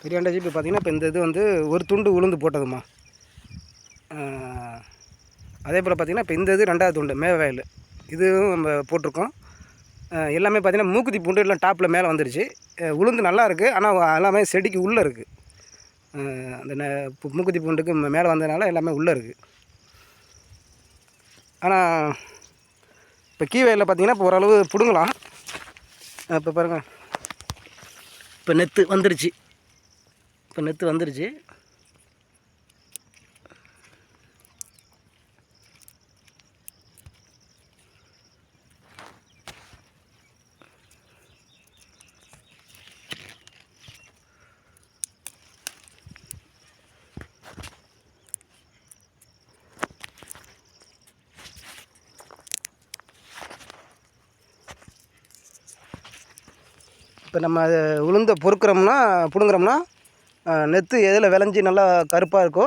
பெரியாண்டா இப்போ பார்த்திங்கன்னா இப்போ இந்த இது வந்து ஒரு துண்டு உளுந்து போட்டதும்மா. அதே போல் பார்த்திங்கன்னா இப்போ இந்த இது 2வது துண்டு மேவ வயல் இதுவும் நம்ம போட்டிருக்கோம். எல்லாமே பார்த்திங்கன்னா மூக்குத்தி பூண்டு எல்லாம் டாப்பில் மேலே வந்துடுச்சு. உளுந்து நல்லா இருக்குது, ஆனால் எல்லாமே செடிக்கு உள்ளே இருக்குது. அந்த மூக்குத்தி பூண்டுக்கு மேலே வந்ததுனால எல்லாமே உள்ளே இருக்குது. ஆனால் இப்போ கீ வயலில் பார்த்திங்கன்னா இப்போ ஓரளவு பிடுங்கலாம். இப்போ பாருங்கள், இப்போ நெத்து வந்துடுச்சு. இப்போ நம்ம உளுந்த பிடுங்குறோம்னா நெத்து எதில் விளைஞ்சி நல்லா கருப்பாக இருக்கோ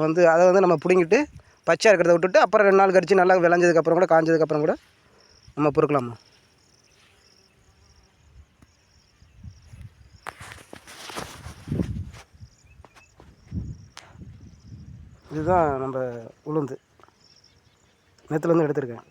வந்து அதை வந்து நம்ம பிடுங்கிட்டு பச்சையாக இருக்கிறத விட்டுட்டு அப்புறம் 2 நாள் கழித்து நல்லா விளைஞ்சதுக்கப்புறம் கூட காஞ்சதுக்கப்புறம் கூட நம்ம பொறுக்கலாமா. இதுதான் நம்ம உளுந்து நெத்துலேருந்து எடுத்திருக்கேன்.